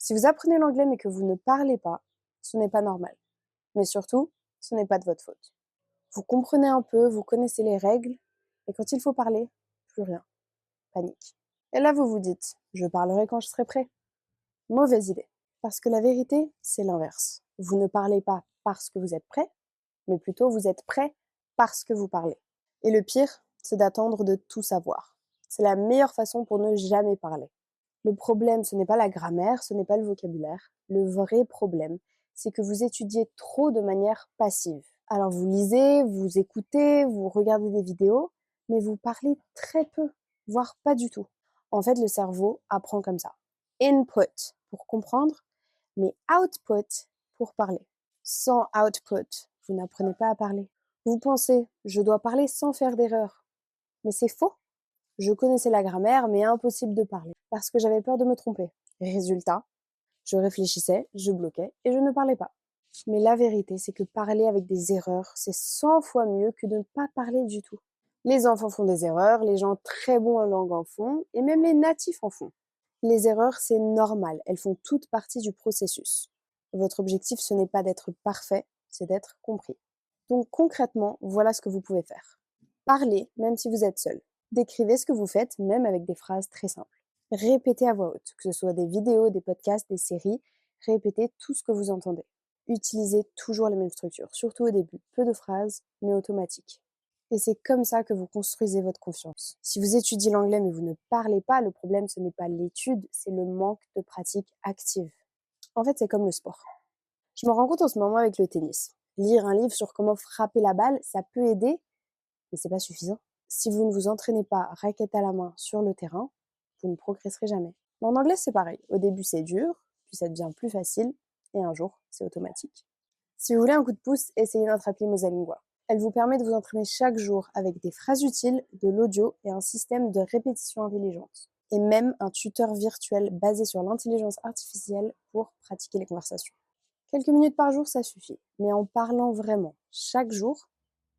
Si vous apprenez l'anglais mais que vous ne parlez pas, ce n'est pas normal. Mais surtout, ce n'est pas de votre faute. Vous comprenez un peu, vous connaissez les règles, et quand il faut parler, plus rien. Panique. Et là, vous vous dites, je parlerai quand je serai prêt. Mauvaise idée. Parce que la vérité, c'est l'inverse. Vous ne parlez pas parce que vous êtes prêt, mais plutôt vous êtes prêt parce que vous parlez. Et le pire, c'est d'attendre de tout savoir. C'est la meilleure façon pour ne jamais parler. Le problème, ce n'est pas la grammaire, ce n'est pas le vocabulaire. Le vrai problème, c'est que vous étudiez trop de manière passive. Alors vous lisez, vous écoutez, vous regardez des vidéos, mais vous parlez très peu, voire pas du tout. En fait, le cerveau apprend comme ça. Input pour comprendre, mais output pour parler. Sans output, vous n'apprenez pas à parler. Vous pensez, je dois parler sans faire d'erreur. Mais c'est faux. Je connaissais la grammaire, mais impossible de parler, parce que j'avais peur de me tromper. Résultat, je réfléchissais, je bloquais et je ne parlais pas. Mais la vérité, c'est que parler avec des erreurs, c'est 100 fois mieux que de ne pas parler du tout. Les enfants font des erreurs, les gens très bons en langue en font, et même les natifs en font. Les erreurs, c'est normal, elles font toute partie du processus. Votre objectif, ce n'est pas d'être parfait, c'est d'être compris. Donc concrètement, voilà ce que vous pouvez faire. Parlez, même si vous êtes seul. Décrivez ce que vous faites, même avec des phrases très simples. Répétez à voix haute, que ce soit des vidéos, des podcasts, des séries. Répétez tout ce que vous entendez. Utilisez toujours les mêmes structures, surtout au début. Peu de phrases, mais automatiques. Et c'est comme ça que vous construisez votre confiance. Si vous étudiez l'anglais mais vous ne parlez pas, le problème ce n'est pas l'étude, c'est le manque de pratique active. En fait, c'est comme le sport. Je me rends compte en ce moment avec le tennis. Lire un livre sur comment frapper la balle, ça peut aider, mais c'est pas suffisant. Si vous ne vous entraînez pas raquette à la main sur le terrain, vous ne progresserez jamais. En anglais, c'est pareil. Au début, c'est dur, puis ça devient plus facile, et un jour, c'est automatique. Si vous voulez un coup de pouce, essayez notre appli Mosalingua. Elle vous permet de vous entraîner chaque jour avec des phrases utiles, de l'audio et un système de répétition intelligente. Et même un tuteur virtuel basé sur l'intelligence artificielle pour pratiquer les conversations. Quelques minutes par jour, ça suffit. Mais en parlant vraiment, chaque jour,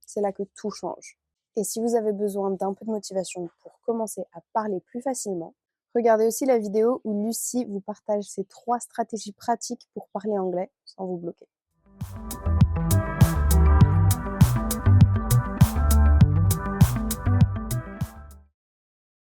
c'est là que tout change. Et si vous avez besoin d'un peu de motivation pour commencer à parler plus facilement, regardez aussi la vidéo où Lucie vous partage ses 3 stratégies pratiques pour parler anglais sans vous bloquer.